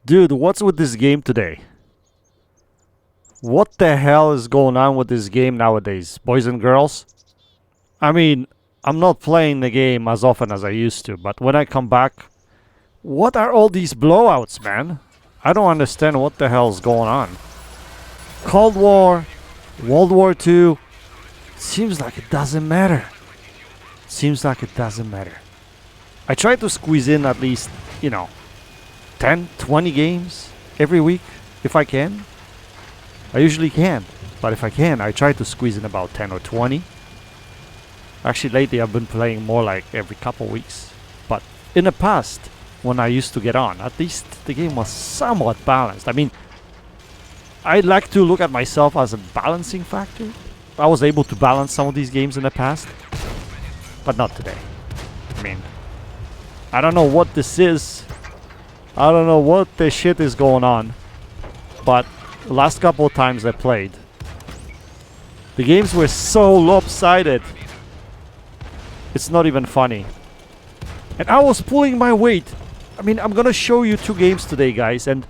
Dude, what's with this game today? What the hell is going on with this game nowadays, boys and girls? I mean, I'm not playing the game as often as I used to, but when I come back, what are all these blowouts, man? I don't understand what the hell is going on. Cold War, World War II, seems like it doesn't matter. Seems like it doesn't matter. I try to squeeze in at least, 10, 20 games every week, if I can. I usually can't, but if I can, I try to squeeze in about 10 or 20. Actually, lately I've been playing more like every couple weeks. But in the past, when I used to get on, at least the game was somewhat balanced. I mean, I like to look at myself as a balancing factor. I was able to balance some of these games in the past, but not today. I mean, I don't know what this is. I don't know what the shit is going on, but the last couple of times I played, the games were so lopsided. It's not even funny. And I was pulling my weight. I mean, I'm gonna show you 2 games today, guys, and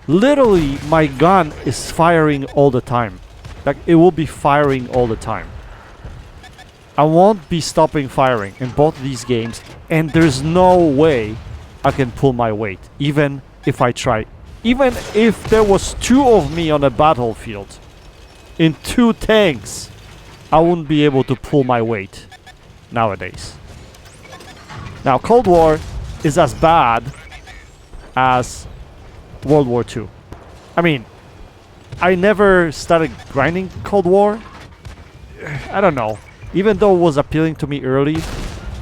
literally my gun is firing all the time. Like, it will be firing all the time. I won't be stopping firing in both of these games, and there's no way I can pull my weight, even if I try. Even if there was 2 of me on a battlefield in 2 tanks, I wouldn't be able to pull my weight nowadays. Now, Cold War is as bad as World War II. I mean, I never started grinding Cold War. I don't know. Even though it was appealing to me early,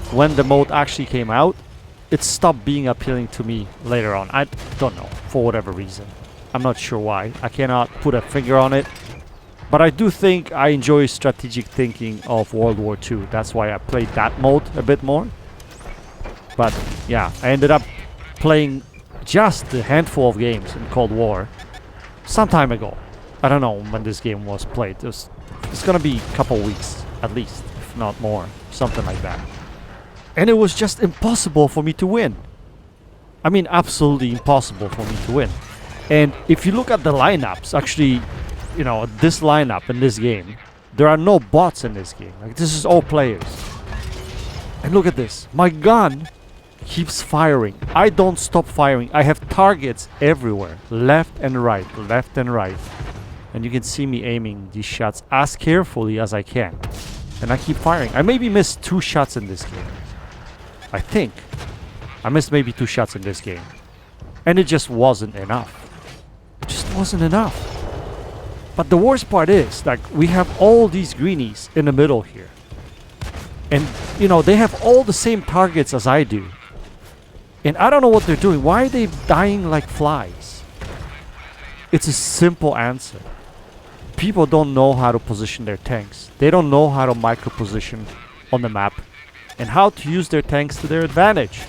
when the mode actually came out, it stopped being appealing to me later on. I don't know, for whatever reason. I'm not sure why. I cannot put a finger on it. But I do think I enjoy strategic thinking of World War II. That's why I played that mode a bit more. But yeah, I ended up playing just a handful of games in Cold War some time ago. I don't know when this game was played. It's gonna be a couple weeks at least, if not more. Something like that. And it was just impossible for me to win. I mean, absolutely impossible for me to win. And if you look at the lineups, actually, this lineup in this game, there are no bots in this game. Like, this is all players. And look at this. My gun keeps firing. I don't stop firing. I have targets everywhere. Left and right. Left and right. And you can see me aiming these shots as carefully as I can. And I keep firing. I maybe missed 2 shots in this game. I think. I missed maybe 2 shots in this game. And it just wasn't enough. It just wasn't enough. But the worst part is, like, we have all these greenies in the middle here. And, they have all the same targets as I do. And I don't know what they're doing. Why are they dying like flies? It's a simple answer. People don't know how to position their tanks. They don't know how to micro-position on the map and how to use their tanks to their advantage.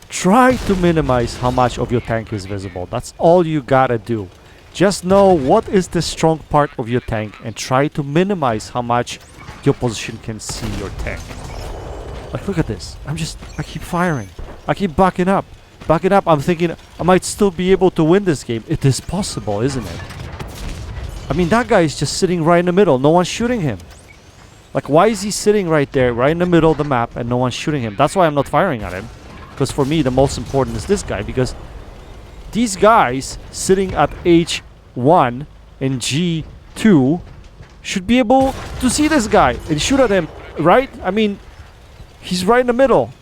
Try to minimize how much of your tank is visible. That's all you gotta do. Just know what is the strong part of your tank and try to minimize how much your position can see your tank. Like, look at this. I keep firing. I keep backing up. Backing up. I'm thinking I might still be able to win this game. It is possible, isn't it? I mean, that guy is just sitting right in the middle. No one's shooting him. Like, why is he sitting right there, right in the middle of the map, and no one's shooting him? That's why I'm not firing at him. Because for me, the most important is this guy. Because these guys sitting at H1 and G2 should be able to see this guy and shoot at him, right? I mean, he's right in the middle.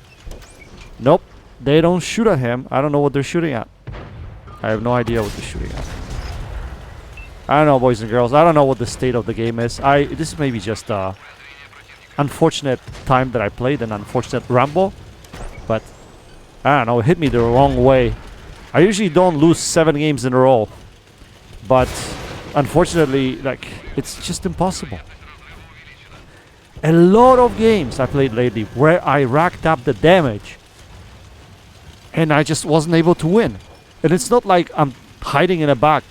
Nope, they don't shoot at him. I don't know what they're shooting at. I have no idea what they're shooting at. I don't know, boys and girls. I don't know what the state of the game is. This is maybe just a unfortunate time that I played, an unfortunate rumble. But I don't know, it hit me the wrong way. I usually don't lose 7 games in a row. But unfortunately, like, it's just impossible. A lot of games I played lately where I racked up the damage and I just wasn't able to win. And it's not like I'm hiding in the back,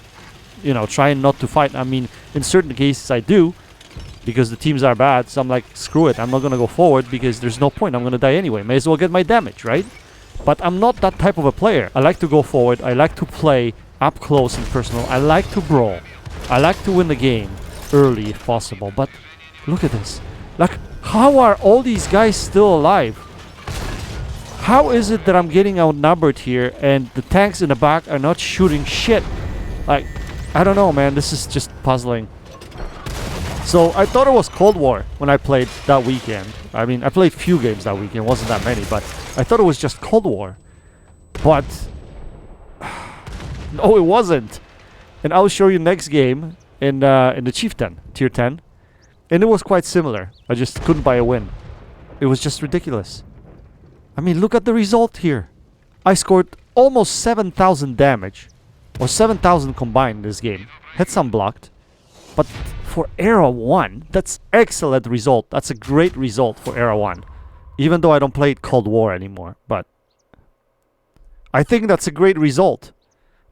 trying not to fight. I mean, in certain cases I do, because the teams are bad. So I'm like, screw it. I'm not going to go forward because there's no point. I'm going to die anyway. May as well get my damage, right? But I'm not that type of a player. I like to go forward. I like to play up close and personal. I like to brawl. I like to win the game early if possible. But look at this. Like, how are all these guys still alive? How is it that I'm getting outnumbered here and the tanks in the back are not shooting shit? Like, I don't know, man. This is just puzzling. So I thought it was Cold War when I played that weekend. I mean, I played few games that weekend. It wasn't that many, but I thought it was just Cold War. But no, it wasn't. And I'll show you next game in the Chieftain, Tier 10. And it was quite similar. I just couldn't buy a win. It was just ridiculous. I mean, look at the result here. I scored almost 7,000 damage. Or 7,000 combined in this game. Had some blocked. But for Era 1, that's excellent result. That's a great result for Era 1. Even though I don't play Cold War anymore. But I think that's a great result.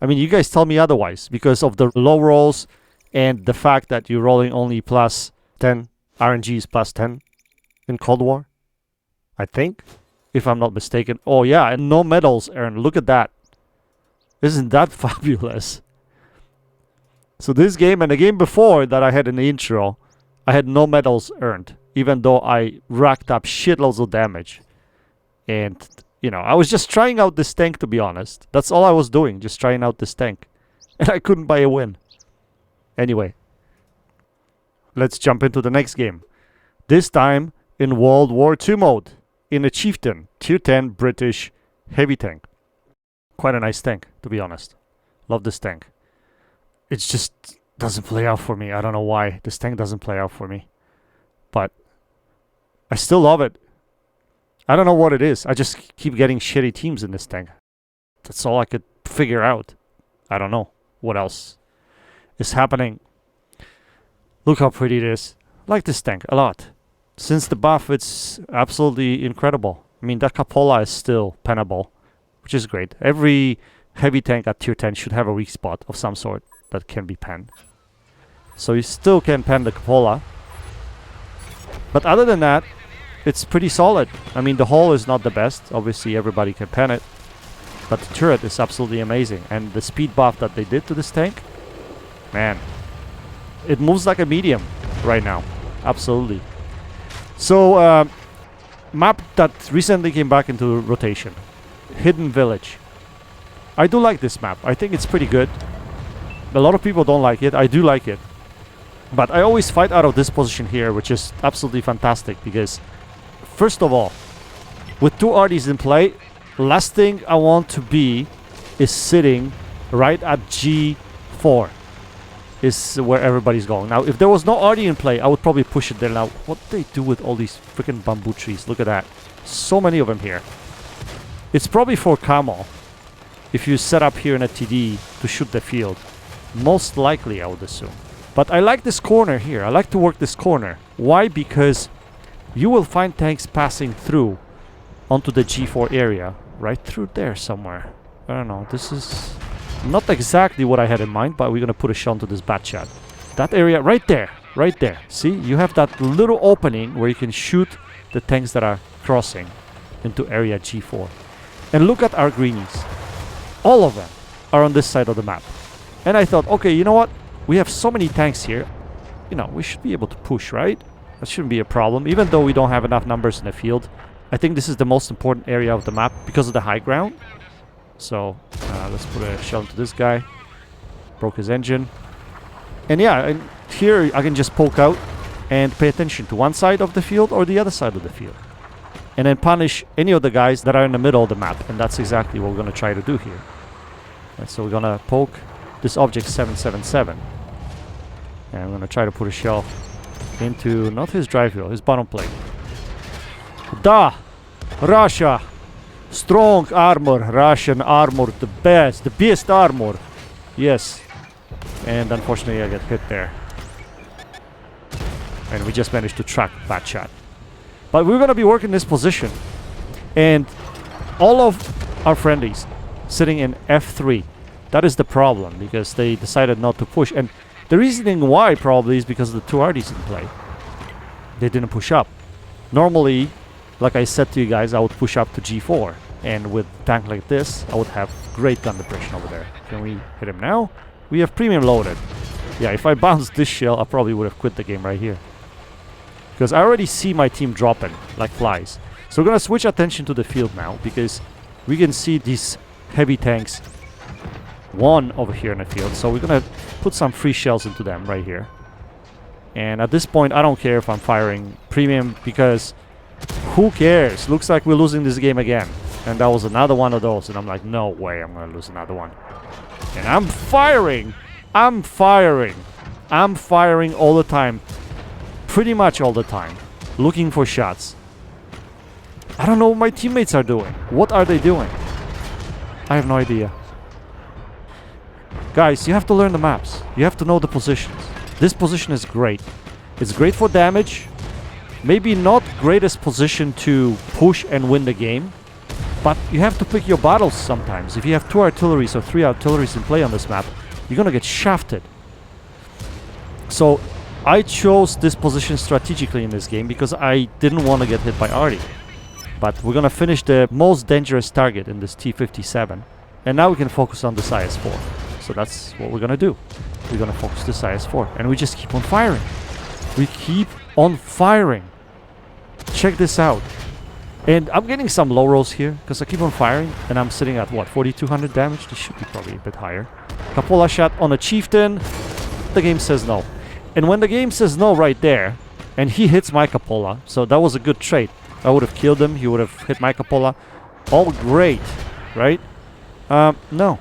I mean, you guys tell me otherwise. Because of the low rolls and the fact that you're rolling only plus 10. RNG is plus 10 in Cold War. I think. If I'm not mistaken. Oh yeah, and no medals earned. Look at that. Isn't that fabulous? So this game and the game before that I had in the intro, I had no medals earned. Even though I racked up shitloads of damage. And, you know, I was just trying out this tank, to be honest. That's all I was doing. Just trying out this tank. And I couldn't buy a win. Anyway. Let's jump into the next game. This time in World War II mode. In a Chieftain, Tier 10 British heavy tank. Quite a nice tank, to be honest. Love this tank. It just doesn't play out for me. I don't know why. This tank doesn't play out for me. But I still love it. I don't know what it is. I just keep getting shitty teams in this tank. That's all I could figure out. I don't know what else is happening. Look how pretty it is. I like this tank a lot. Since the buff, it's absolutely incredible. I mean, that Capola is still pennable, which is great. Every heavy tank at tier 10 should have a weak spot of some sort that can be penned. So you still can pen the Capola. But other than that, it's pretty solid. I mean, the hull is not the best. Obviously, everybody can pen it. But the turret is absolutely amazing. And the speed buff that they did to this tank, man, it moves like a medium right now. Absolutely. So, map that recently came back into rotation. Hidden Village. I do like this map. I think it's pretty good. A lot of people don't like it. I do like it. But I always fight out of this position here, which is absolutely fantastic because, first of all, with two RDs in play, last thing I want to be is sitting right at G4. Is where everybody's going. Now, if there was no RD in play, I would probably push it there. Now, what they do with all these freaking bamboo trees? Look at that. So many of them here. It's probably for camo. If you set up here in a TD to shoot the field. Most likely, I would assume. But I like this corner here. I like to work this corner. Why? Because you will find tanks passing through onto the G4 area. Right through there somewhere. I don't know. This is not exactly what I had in mind, but we're going to put a shot onto this bat shot. That area right there. Right there. See? You have that little opening where you can shoot the tanks that are crossing into area G4. And look at our greenies. All of them are on this side of the map. And I thought, okay, you know what? We have so many tanks here. You know, we should be able to push, right? That shouldn't be a problem. Even though we don't have enough numbers in the field. I think this is the most important area of the map because of the high ground. So, let's put a shell into this guy. Broke his engine. And yeah, and here I can just poke out and pay attention to one side of the field or the other side of the field. And then punish any of the guys that are in the middle of the map. And that's exactly what we're going to try to do here. And so we're going to poke this object 777. And I'm going to try to put a shell into, not his drive wheel, his bottom plate. Da! Russia! Strong armor, Russian armor, the best armor. Yes. And unfortunately I get hit there. And we just managed to track that shot. But we're going to be working this position. And all of our friendlies sitting in F3. That is the problem because they decided not to push. And the reasoning why probably is because of the two RDs in play. They didn't push up. Normally, like I said to you guys, I would push up to G4. And with a tank like this, I would have great gun depression over there. Can we hit him now? We have premium loaded. Yeah, if I bounced this shell, I probably would have quit the game right here. Because I already see my team dropping like flies. So we're going to switch attention to the field now, because we can see these heavy tanks. One over here in the field. So we're going to put some free shells into them right here. And at this point, I don't care if I'm firing premium, because who cares? Looks like we're losing this game again. And that was another one of those. And I'm like, no way I'm going to lose another one. And I'm firing. I'm firing all the time. Pretty much all the time. Looking for shots. I don't know what my teammates are doing. What are they doing? I have no idea. Guys, you have to learn the maps. You have to know the positions. This position is great. It's great for damage. Maybe not greatest position to push and win the game. But you have to pick your battles sometimes. If you have 2 artilleries or 3 artilleries in play on this map, you're gonna get shafted. So I chose this position strategically in this game because I didn't want to get hit by arty. But we're gonna finish the most dangerous target in this T-57. And now we can focus on this IS-4. So that's what we're gonna do. We're gonna focus this IS-4. And we just keep on firing. We keep on firing. Check this out. And I'm getting some low rolls here because I keep on firing. And I'm sitting at what, 4,200 damage? This should be probably a bit higher. Capola shot on a Chieftain. The game says no. And when the game says no right there, and he hits my Capola, so that was a good trade. I would have killed him. He would have hit my Capola. All great, right? No.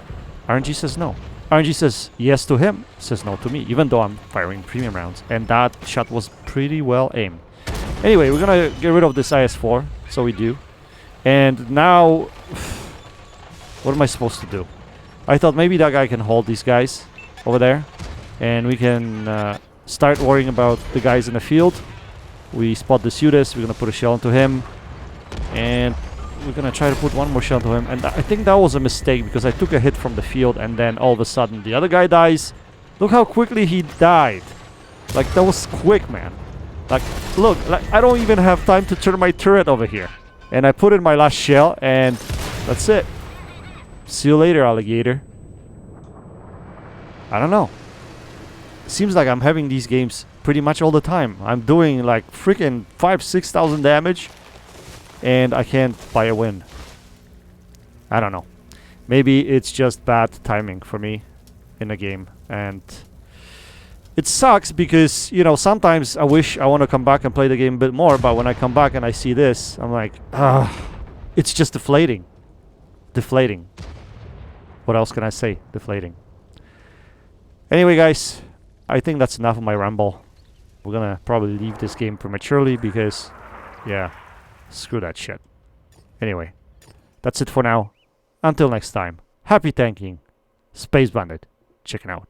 RNG says no. RNG says yes to him, says no to me, even though I'm firing premium rounds. And that shot was pretty well aimed. Anyway, we're gonna get rid of this IS-4, so we do. And now, what am I supposed to do? I thought maybe that guy can hold these guys over there. And we can start worrying about the guys in the field. We spot the Sudas, we're gonna put a shell into him. And we're gonna try to put one more shell into him. And I think that was a mistake because I took a hit from the field and then all of a sudden the other guy dies. Look how quickly he died. Like, that was quick, man. Like, look, like, I don't even have time to turn my turret over here. And I put in my last shell and that's it. See you later, alligator. I don't know. Seems like I'm having these games pretty much all the time. I'm doing like freaking 5,000-6,000 damage and I can't buy a win. I don't know. Maybe it's just bad timing for me in a game. And it sucks because, you know, sometimes I wish I want to come back and play the game a bit more, but when I come back and I see this, I'm like, it's just deflating. Deflating. What else can I say? Deflating. Anyway, guys, I think that's enough of my ramble. We're gonna probably leave this game prematurely because, yeah, screw that shit. Anyway, that's it for now. Until next time, happy tanking. Space Bandit, checking out.